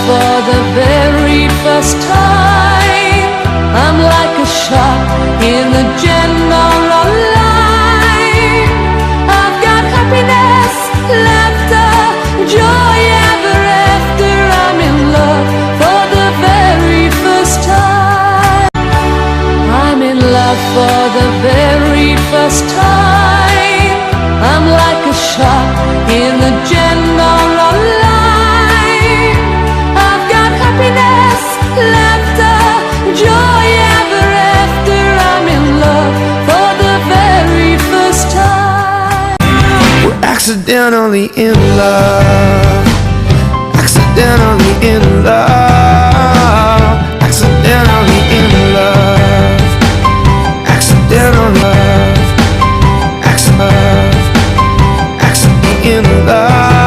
for the very first time. I'm like a shot in the general line. I've got happiness, laughter, joy ever after. I'm in love for the very first time. I'm in love for the very first time. I'm like a shot in the general line. I've got happiness, laughter, joy ever after. I'm in love for the very first time. We're accidentally in love. Accidentally in love. Accidentally in love. Accidental love. Accidentally in love.